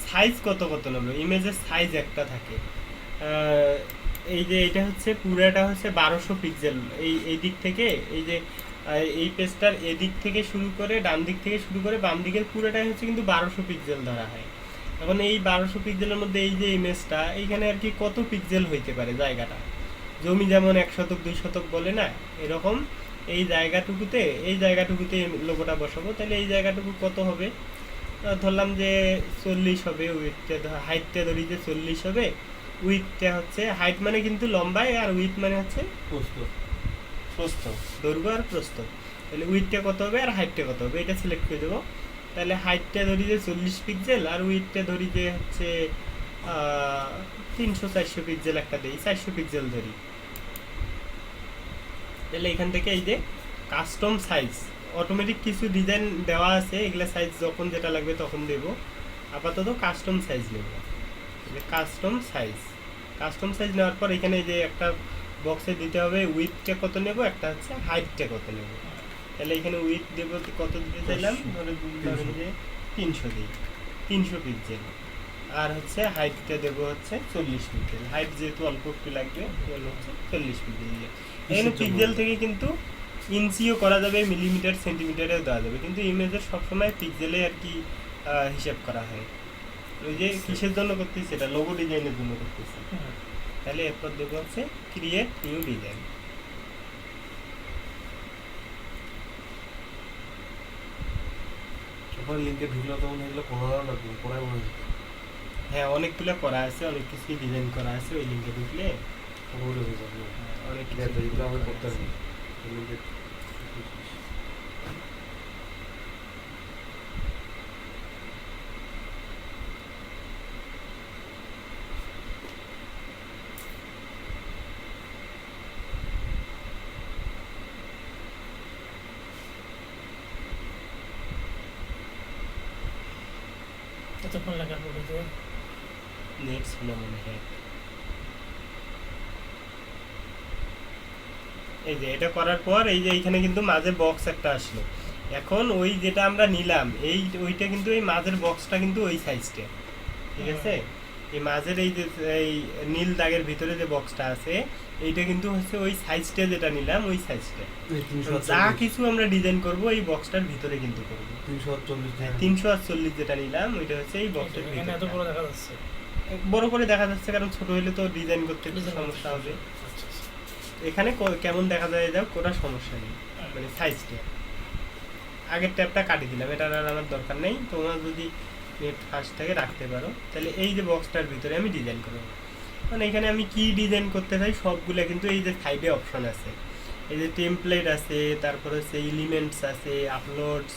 সাইজ কত কত নেবে, ইমেজের সাইজ একটা থাকে। এই যে এটা হচ্ছে পুরাটা হচ্ছে 1200 পিক্সেল, এই দিক থেকে এই যে এই পেজটার এদিক থেকে শুরু করে ডান দিক থেকে শুরু করে বাম দিকের পুরোটাই হচ্ছে কিন্তু 1200 পিক্সেল ধরা হয়। এখন এই 1200 পিক্সেলের মধ্যে এই যে ইমেজটা এইখানে আর কি কত পিক্সেল হইতে পারে, জায়গাটা জমি যেমন 1 শতক 2 শতক বলে না, এরকম এই জায়গাটুকুতে লোগোটা বসাবো, তাহলে এই জায়গাটুকু কত হবে, ধরলাম যে 40 হবে, উইথটা হাইটটা ধরি যে 40 হবে, উইথটা হচ্ছে হাইট মানে কিন্তু লম্বায় আর উইথ মানে হচ্ছে প্রস্থ, দৈর্ঘ্য আর প্রস্থ, তাহলে উইথটা কত হবে আর হাইটটা কত হবে এটা সিলেক্ট করে দেবো। তাহলে হাইটটা ধরি যে 40 পিক্সেল আর উইথটা ধরি যে হচ্ছে 300-400 পিক্সেল একটা দিই, 400 পিক্সেল ধরি। তাহলে এখান থেকে এই যে কাস্টম সাইজ অটোমেটিক কিছু ডিজাইন দেওয়া আছে, এগুলা সাইজ যখন যেটা লাগবে তখন দেব, আপাতত কাস্টম সাইজ নেব। কাস্টম সাইজ নেওয়ার পর এখানে এই যে একটা বক্সে দিতে হবে উইথটা কত নেব, একটা হচ্ছে হাইটটা কত নেব। তাহলে এখানে উইথ দেব কত দিতে চাইলাম, ধরেন যে 300 দিই, 300 পিক্সেল, আর হচ্ছে হাইটটা দেব হচ্ছে 40 পিক্সেল, হাইট যেহেতু অল্প একটু লাগবে তাহলে হচ্ছে 40 পিক্সেল দিয়ে। এখানে পিক্সেল থেকে কিন্তু ইঞ্চিও করা যাবে, মিলিমিটার সেন্টিমিটারেও দেওয়া যাবে, কিন্তু ইমেজের সবসময় পিক্সেলে আর কি হিসাব করা হয়। ওই যে কিসের জন্য করতেছি, সেটা লোগো ডিজাইনের জন্য করতেছি। তাহলে এরপর দেবো হচ্ছে ক্রিয়েট নিউ ডিজাইন। ওখানে লিঙ্কে ঢুকলে তখন এগুলো করা লাগবে, করাই মনে হয় হ্যাঁ, অনেকগুলো করা আছে, অনেক কিছু ডিজাইন করা আছে, ওই লিঙ্কে ঢুকলে ওগুলো হয়ে যাবে। অনেক ঠিক আছে, এগুলো আমাকে করতে হবে। লিঙ্কে কতক্ষণ লাগার পড়ে নেট ছিল মনে হয়। এই যে এটা করার পর এই যে এইখানে কিন্তু মাঝে বক্স একটা আসলো। এখন ওই যেটা আমরা নিলাম ওইটা কিন্তু এই মাঝের বক্সটা কিন্তু ওই সাইজটা, ঠিক আছে? এই মাঝের এই যে এই নীল দাগের ভিতরে যে বক্সটা আছে এইটা কিন্তু হচ্ছে ওই সাইজটা যেটা নিলাম ওই সাইজটা। যা কিছু আমরা ডিজাইন করব এই বক্সটার ভিতরে কিন্তু করব। 348 যেটা নিলাম ওইটা হচ্ছে এই বক্সের ভিতরে। এত বড় দেখা যাচ্ছে, বড় করে দেখা যাচ্ছে কারণ ছোট হলে তো ডিজাইন করতে একটু সমস্যা হবে। এখানে কেমন দেখা যায় যাও, কোনো সমস্যা নেই, মানে সাইজটা আগের ট্যাবটা কাটিয়ে দিলাম, এটার আর আমার দরকার নেই। তোমরা যদি নেট ফার্স্ট থেকে রাখতে পারো তাহলে এই যে বক্সটার ভিতরে আমি ডিজাইন করব। মানে এখানে আমি কি ডিজাইন করতে চাই সবগুলো কিন্তু এই যে সাইডে অপশন আছে, এই যে টেমপ্লেট আছে, তারপর হচ্ছে এলিমেন্টস আছে, আপলোডস,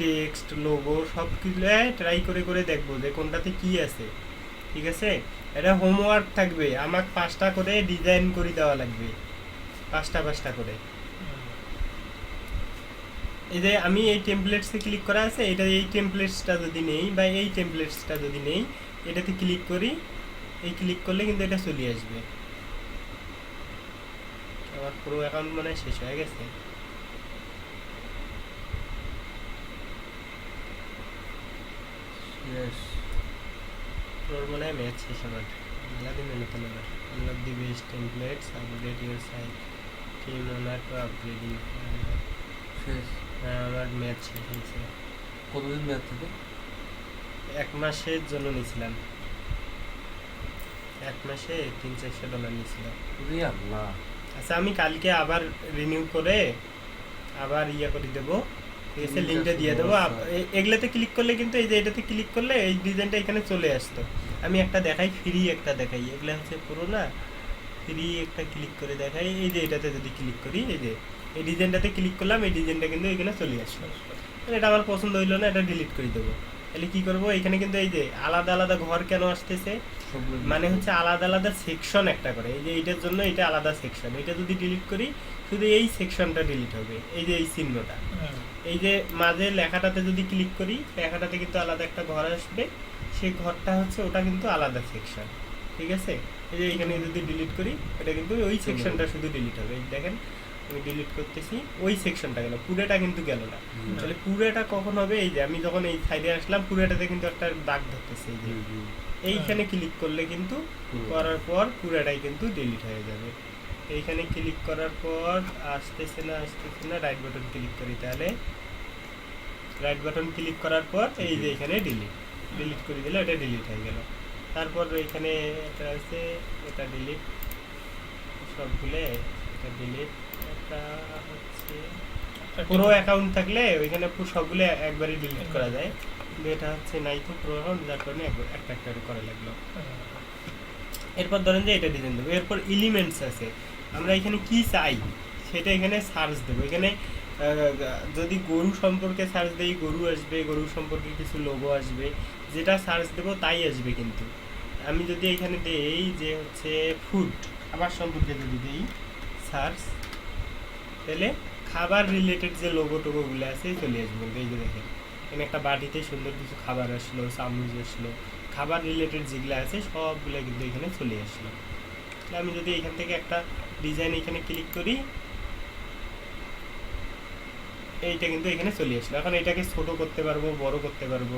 টেক্সট, লোগো, সব কিছু ট্রাই করে করে দেখবো যে কোনটাতে কি আছে, ঠিক আছে? এটা হোমওয়ার্ক থাকবে, আমাকে 5টা করে ডিজাইন করে দেওয়া লাগবে, 5টা করে। এই যে আমি এই টেমপ্লেটসে ক্লিক করা আছে, এটা এই টেমপ্লেটসটা যদি নেই বা এই টেমপ্লেটসটা যদি নেই, এটাতে ক্লিক করি, এই ক্লিক করলে কিন্তু এটা চলে আসবে। আমার পুরো অ্যাকাউন্ট মনে হয় শেষ হয়ে গেছে। তোর মনে হয় ম্যাচ শেষ আমার নতুন আবার the best templates, update your site, team owner to upgrading. হ্যাঁ, আমার ম্যাচ শেষ হয়েছে। কতদিন ম্যাচ থেকে? 1 মাসের জন্য নিয়েছিলাম, 1 মাসে $300-400 নিয়েছিলাম। আল্লাহ। আচ্ছা, আমি কালকে আবার রিনিউ করে আবার করে দেবো, ঠিক আছে, লিঙ্কটা দিয়ে দেবো। এগুলোতে ক্লিক করলে কিন্তু এই যে এটাতে ক্লিক করলে এই ডিজাইনটা এখানে চলে আসতো। আমি একটা দেখাই, ফ্রি একটা দেখাই, এগুলো হচ্ছে পুরো না, ফ্রি একটা ক্লিক করে দেখাই। এই যে এটাতে যদি ক্লিক করি, এই যে এই ডিজাইনটাতে ক্লিক করলাম, এই ডিজাইনটা কিন্তু এখানে চলে আসলো। এটা আমার পছন্দ হইলো না, এটা ডিলিট করে দেবো। তাহলে কি করব, এখানে কিন্তু এই যে আলাদা আলাদা ঘর কেন আসতেছে, মানে হচ্ছে আলাদা আলাদা সেকশন একটা করে। এই যে এটার জন্য এটা আলাদা সেকশন, এটা যদি ডিলিট করি শুধু এই সেকশনটা ডিলিট হবে, এই যে এই চিহ্নটা। এই যে মাঝে লেখাটাতে যদি ক্লিক করি, লেখাটাতে কিন্তু আলাদা একটা ঘর আসবে, সেই ঘরটা হচ্ছে ওটা কিন্তু আলাদা সেকশন। ঠিক আছে, এই যে এখানে যদি ডিলিট করি, এটা কিন্তু ওই সেকশনটা শুধু ডিলিট হবে। এই দেখেন আমি ডিলিট করতেছি, ওই সেকশনটা গেল, পুরোটা কিন্তু গেল না। তাহলে পুরোটা কখন হবে, এই যে আমি যখন এই সাইডে আসলাম, পুরোটাতে কিন্তু একটা দাগ ধরতেছে। এই যে এইখানে ক্লিক করলে কিন্তু করার পর পুরোটাই কিন্তু ডিলিট হয়ে যাবে। এইখানে ক্লিক করার পর আসতেছে না, রাইট বাটন ক্লিক করি, তাহলে রাইট বাটন ক্লিক করার পর এই যে এখানে ডিলিট করে দিলে এটা ডিলিট হয়ে গেল। তারপর এখানে এটা আছে, এটা ডিলিট, সবগুলো এটা ডিলিট। এটা হচ্ছে পুরো অ্যাকাউন্ট থাকলে ওইখানে সবগুলো একবারে ডিলিট করা যায়, কিন্তু এটা হচ্ছে নাই তো পুরো অ্যাকাউন্ট, যার কারণে একটা একটা করে করা লাগলো। এরপর ধরেন যে এটা ডিজাইন দেবো। এরপর এলিমেন্টস আছে, আমরা এখানে কি চাই সেটা এখানে সার্চ দেবো। এখানে যদি গরু সম্পর্কে সার্চ দেই, গরু আসবে, গরু সম্পর্কে কিছু লোগো আসবে, যেটা সার্চ দেবো তাই আসবে। কিন্তু আমি যদি এখানে দেই যে হচ্ছে ফুড, খাবার সম্পর্কে যদি দেই সার্চ, তাহলে খাবার রিলেটেড যে লোগো টোগোগুলো আছে চলে আসবে। এই যে দেখেন এখানে একটা বাটিতে সুন্দর কিছু খাবার আসলো, চামচ আসলো, খাবার রিলেটেড যেগুলো আছে সবগুলো কিন্তু এখানে চলে আসলো। তাহলে আমি যদি এখান থেকে একটা ডিজাইন এখানে ক্লিক করি, এইটা কিন্তু এখানে চলে আসলো। এখন এটাকে ছোট করতে পারবো, বড় করতে পারবো।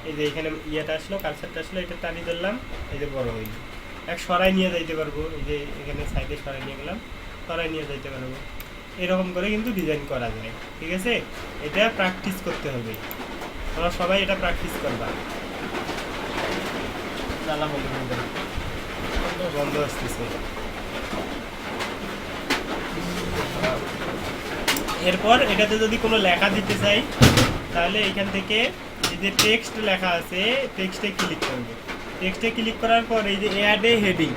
এই যে এখানে ইয়েটা আসলো, কালচারটা আসলো, এটা টানি ধরলাম, এই যে বড় হইল। এক সরাই নিয়ে যাইতে পারবো, এই যে এখানে সাইডে সরাই নিয়ে গেলাম, সরাই নিয়ে যাইতে পারবো। এরকম করে কিন্তু ডিজাইন করা যায়। ঠিক আছে, এটা প্র্যাকটিস করতে হবে, তোমরা সবাই এটা প্র্যাকটিস করবা। জ্বালা বন্ধ আসতেছে। এরপর এটাতে যদি কোনো লেখা দিতে চাই, তাহলে এখান থেকে এই যে টেক্সট লেখা আছে, টেক্সটে ক্লিক করবে। টেক্সটে ক্লিক করার পর এই যে অ্যাড এ হেডিং,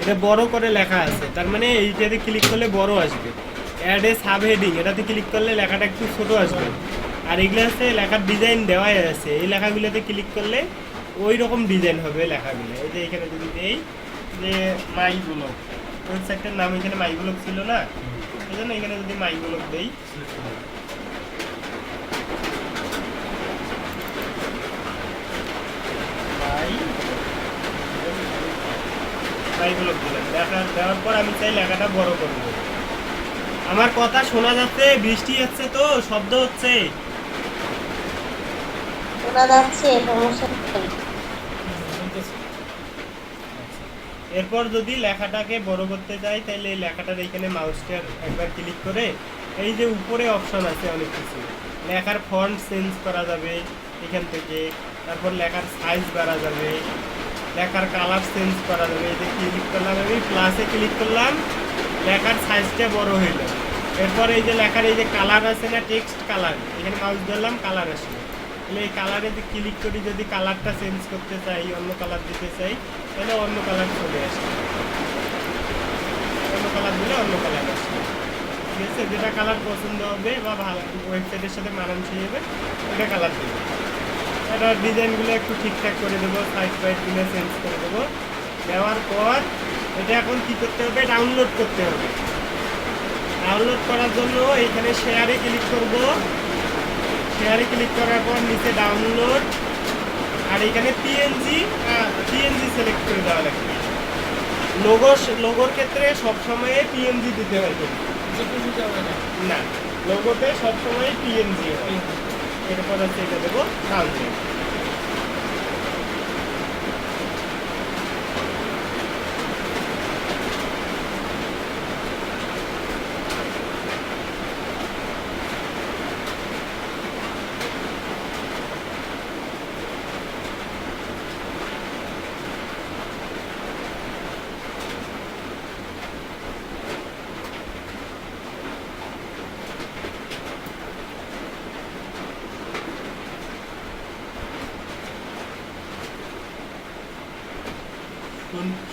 এটা বড় করে লেখা আছে, তার মানে এইটাতে ক্লিক করলে বড় আসবে। অ্যাড এ সাব হেডিং, এটাতে ক্লিক করলে লেখাটা একটু ছোট আসবে। আর এগুলো আছে লেখার ডিজাইন দেওয়াই আছে, এই লেখাগুলোতে ক্লিক করলে ওই রকম ডিজাইন হবে লেখাগুলো। এই যে এখানে যদি দেই যে মাই ব্লগ, ওয়েবসাইটের নাম এখানে মাই ব্লগ ছিল না, এই জন্য এখানে যদি মাই ব্লগ দেই, মাই ব্লগ দিলাম, দেওয়ার পর আমি চাই লেখাটা বড় করব। আমার কথা শোনা যাচ্ছে? বৃষ্টি হচ্ছে তো, শব্দ হচ্ছে? শোনা যাচ্ছে, সমস্যা নেই। এরপর যদি লেখাটাকে বড় করতে চাই, তাহলে এই লেখাটার এখানে মাউসটা একবার ক্লিক করে এই যে উপরে অপশন আছে অনেক কিছু, লেখার ফন্ট চেঞ্জ করা যাবে এখান থেকে, তারপর লেখার সাইজ বাড়া যাবে, লেখার কালার চেঞ্জ করা যাবে। এই যে ক্লিক করলাম, আমি প্লাসে ক্লিক করলাম, লেখার সাইজটা বড় হইল। এরপর এই যে লেখার এই যে কালার আছে না, টেক্সট কালার, এখানে মাউস ধরলাম, কালার আসলো। তাহলে এই কালারে যদি ক্লিক করি, যদি কালারটা চেঞ্জ করতে চাই, অন্য কালার দিতে চাই, তাহলে অন্য কালার চলে আসে, অন্য কালার দিলে অন্য কালার আসবে। ঠিক আছে, যেটা কালার পছন্দ হবে বা ভালো ওয়েবসাইটের সাথে মানানসই হবে ওটা কালার দেবো। এটা ডিজাইনগুলো একটু ঠিকঠাক করে দেবো, সাইড ফাইডগুলো চেঞ্জ করে দেবো। দেওয়ার পর এটা এখন কী করতে হবে, ডাউনলোড করতে হবে। ডাউনলোড করার জন্য এখানে শেয়ারে ক্লিক করব, শেয়ারে ক্লিক করার পর নিচে ডাউনলোড, আর এখানে পিএনজি সিলেক্ট করে দেওয়া লাগবে। লোগোর ক্ষেত্রে সবসময় পিএনজি দিতে হবে না, লোগোতে সবসময় পিএনজি হয়। এরপর হচ্ছে এটা দেবো ডাউনলোড।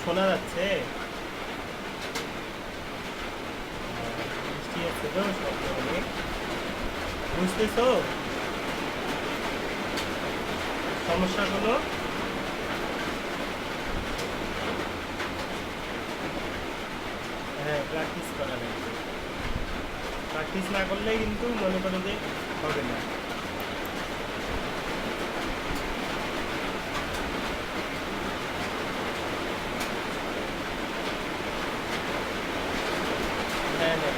শোনা যাচ্ছে? বৃষ্টি হচ্ছে তো, শব্দ অনেক। বুঝতেছো সমস্যাগুলো? হ্যাঁ, প্র্যাকটিস করা লাগবে। প্র্যাকটিস না করলে কিন্তু মনে করো যে হবে না। হ্যাঁ হ্যাঁ,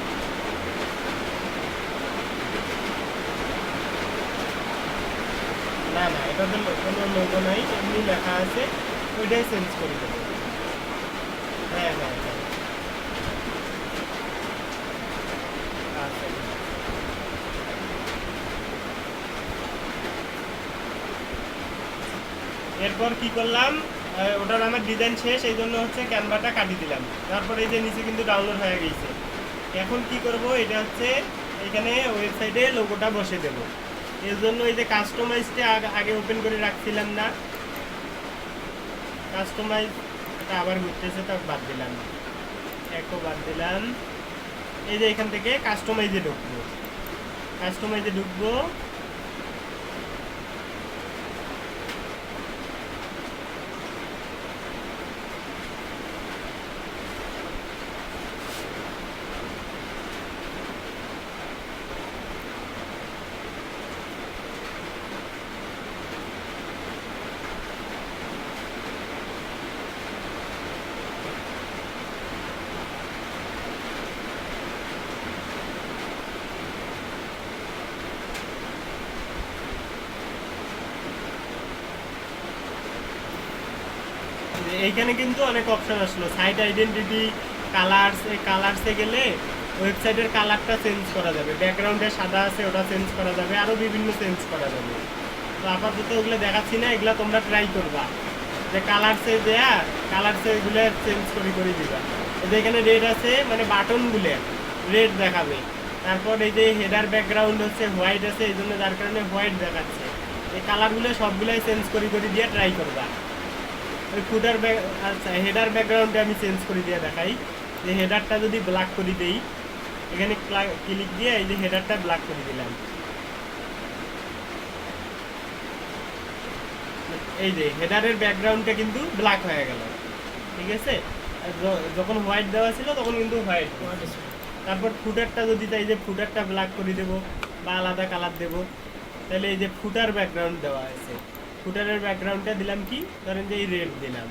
না না, এটাতে কোনো লোগো নাই, এমনি লেখা আছে, ওইটাই চেঞ্জ করে দেবো। হ্যাঁ হ্যাঁ হ্যাঁ, আচ্ছা। এরপর কি করলাম, ওটার আমার ডিজাইন শেষ, এই জন্য হচ্ছে ক্যানভাটা কাটিয়ে দিলাম। তারপরে এই যে নিচে কিন্তু ডাউনলোড হয়ে গেছে। এখন কি করব, এটা হচ্ছে এখানে ওয়েবসাইটে লোগোটা বসে দেব। এর জন্য এই যে কাস্টমাইজটা আগে ওপেন করে রাখছিলাম না, কাস্টমাইজ এটা আবার ঘুরতেছে, তা বাদ দিলাম, একও বাদ দিলাম। এই যে এখান থেকে কাস্টমাইজে ঢুকবো, কাস্টমাইজে ঢুকবো। এইখানে কিন্তু অনেক অপশন আসলো, সাইট আইডেন্টিটি, কালার্স। এই কালার্সে গেলে ওয়েবসাইটের কালারটা চেঞ্জ করা যাবে, ব্যাকগ্রাউন্ডে সাদা আছে ওটা চেঞ্জ করা যাবে, আরও বিভিন্ন চেঞ্জ করা যাবে। তো আপাতত ওগুলো দেখাচ্ছি না, এগুলো তোমরা ট্রাই করবা যে কালার্সে দেয়া, কালার্সে এগুলো চেঞ্জ করে দিবা। এই যে এখানে রেড আছে, মানে বাটনগুলো রেড দেখাবে। তারপর এই যে হেডার ব্যাকগ্রাউন্ড হচ্ছে হোয়াইট আছে, এই জন্য যার কারণে হোয়াইট দেখাচ্ছে। এই কালারগুলো সবগুলাই চেঞ্জ করে দিয়ে ট্রাই করবা। ওই ফুটার আচ্ছা, হেডার ব্যাকগ্রাউন্ডে আমি চেঞ্জ করে দিয়ে দেখাই। যে হেডারটা যদি ব্ল্যাক করে দেই, এখানে ক্লিক দিয়ে এই যে হেডারটা ব্ল্যাক করে দিলাম, এই যে হেডারের ব্যাকগ্রাউন্ডটা কিন্তু ব্ল্যাক হয়ে গেল। ঠিক আছে, যখন হোয়াইট দেওয়া ছিল তখন কিন্তু হোয়াইট। তারপর ফুটারটা যদি তাই যে ফুটারটা ব্ল্যাক করে দেবো বা আলাদা কালার দেবো, তাহলে এই যে ফুটার ব্যাকগ্রাউন্ড দেওয়া আছে, ফুটারের ব্যাকগ্রাউন্ডটা দিলাম কি, ধরেন যে এই রেড দিলাম,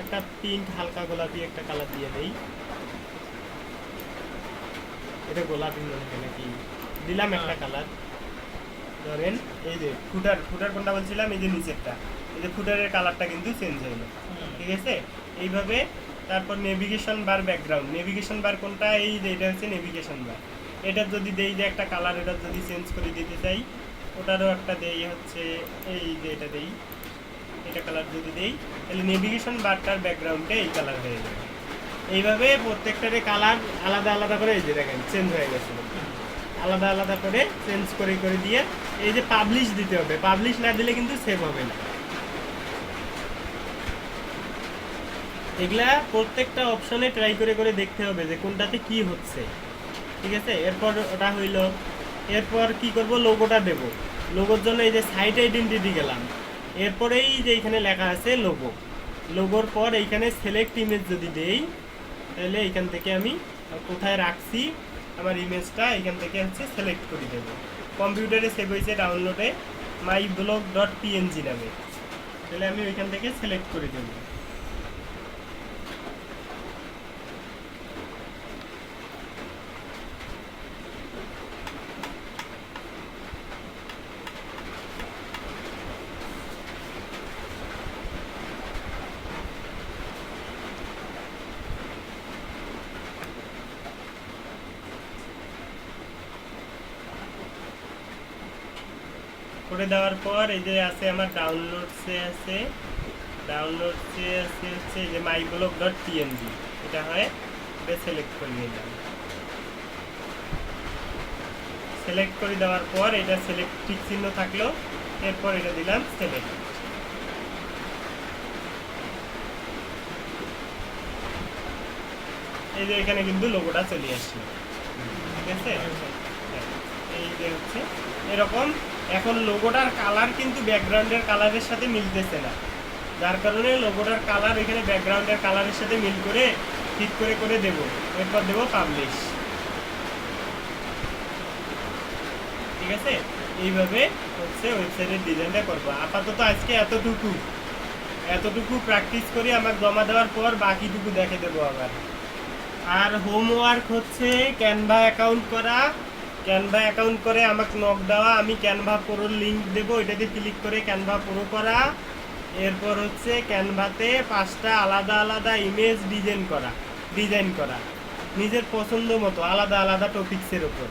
একটা পিঙ্ক হালকা গোলাপি একটা কালার দিয়ে দেই। এটা গোলাপি মনে হয় নাকি, দিলাম একটা কালার। ধরেন এই যে ফুটার কোনটা বলছিলাম, এই যে নিচেরটা, এই যে ফুটারের কালারটা কিন্তু চেঞ্জ হলো। ঠিক আছে, এইভাবে। তারপর নেভিগেশন বার ব্যাকগ্রাউন্ড, নেভিগেশন বার কোনটা, এই যে এটা হচ্ছে নেভিগেশন বার। এটার যদি দেই যে একটা কালার, এটার যদি চেঞ্জ করে দিতে চাই, ওটারও একটা দেই হচ্ছে এই যে এটা দেই, এটা কালার যদি দেই, তাহলে নেভিগেশন বারটার ব্যাকগ্রাউন্ডে এই কালার হয়ে যাবে। এইভাবে প্রত্যেকটারে কালার আলাদা আলাদা করে, এই যে দেখেন চেঞ্জ হয়ে গেছে, আলাদা আলাদা করে চেঞ্জ করে দিয়ে এই যে পাবলিশ দিতে হবে, পাবলিশ না দিলে কিন্তু সেভ হবে না। এগুলা প্রত্যেকটা অপশনে ট্রাই করে দেখতে হবে যে কোনটাতে কি হচ্ছে। ঠিক আছে, এরপর ওটা হইল। এরপর কি করব, লোগোটা দেব। লোগোর জন্য এই যে সাইট আইডেন্টিটি গেলাম, এরপরেই যে এখানে লেখা আছে লোগো, লোগোর পর এইখানে সিলেক্ট ইমেজ যদি দেই, তাহলে এইখান থেকে আমি কোথায় রাখছি আমার ইমেজটা, এইখান থেকে হচ্ছে সিলেক্ট করে দেব। কম্পিউটারে সেভ হয়েছে ডাউনলোডে myblog.png নামে, তাহলে আমি ওইখান থেকে সিলেক্ট করে দেব। করে দেওয়ার পর এই যে আছে আমার ডাউনলোডসে আছে হচ্ছে এই যে myblog.png, এটা হয়, এটা সিলেক্ট করে নিলাম। সিলেক্ট করে দেওয়ার পর এটা সিলেক্ট টিক চিহ্ন থাকলো, এরপর এটা দিলাম সিলেক্ট। এই যে এখানে কিন্তু লোগোটা চলে আসলো, ঠিক আছে? হ্যাঁ, এই যে হচ্ছে এরকম। এখন লোগোটার কালার কিন্তু ব্যাকগ্রাউন্ডের কালারের সাথে মিলতেছে না, যার কারণে লোগোটার কালার এখানে ব্যাকগ্রাউন্ডের কালারের সাথে মিল করে ঠিক করে করে দেবো, এরপর দেবো পাবলিশ, ঠিক আছে? এইভাবে হচ্ছে ওয়েবসাইটের ডিজাইনটা করবো। আপাতত আজকে এতটুকু প্র্যাকটিস করি, আমার জমা দেওয়ার পর বাকিটুকু দেখে দেবো আবার। আর হোমওয়ার্ক হচ্ছে ক্যানভা অ্যাকাউন্ট করা, ক্যানভা অ্যাকাউন্ট করে আমাকে নক দেওয়া, আমি ক্যানভা প্রোর লিঙ্ক দেবো, এটাতে ক্লিক করে ক্যানভা প্রো করা। এরপর হচ্ছে ক্যানভাতে 5টা আলাদা আলাদা ইমেজ ডিজাইন করা নিজের পছন্দ মতো আলাদা আলাদা টপিক্সের উপর।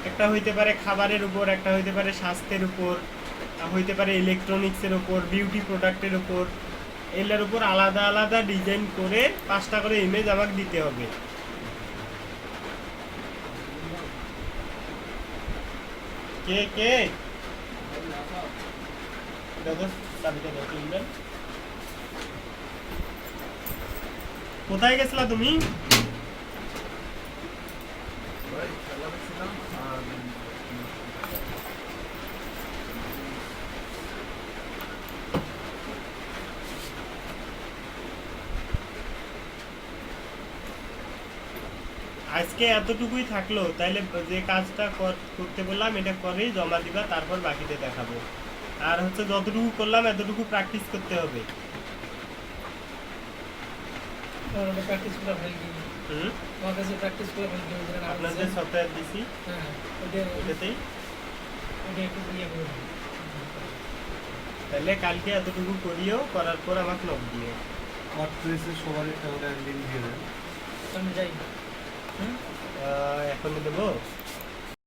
একটা হইতে পারে খাবারের উপর, একটা হইতে পারে স্বাস্থ্যের উপর, হইতে পারে ইলেকট্রনিক্সের উপর, বিউটি প্রোডাক্টের উপর, এগুলোর উপর আলাদা আলাদা ডিজাইন করে 5টা করে ইমেজ আমাকে দিতে হবে। কে কে দাদা চাবিটা দাও, তুলবেন। কোথায় গেছিলা তুমি? আজকে এতটুকুই থাকলো, তাইলে যে কাজটা করতে বললাম এটা করেই জমা দিবা, তারপর বাকিতে দেখাবো। আর হচ্ছে যতটুকু করলাম এতটুকু প্র্যাকটিস করতে হবে। প্র্যাকটিস করে ফেলবি, হুম, আমার কাছে প্র্যাকটিস করে ফেলবি। আপনাদের সফটওয়্যার দিছি, হ্যাঁ, ওটাতেই। ওটা একটু ইয়ে করে দিই। তাহলে কালকে এতটুকু করিও, করার পর আমাকে নক দিও। ওয়ার্ডপ্রেসের সবার একটা লিঙ্ক দিয়ে দেন। আমি যাই। হুম, এখনই দেবো।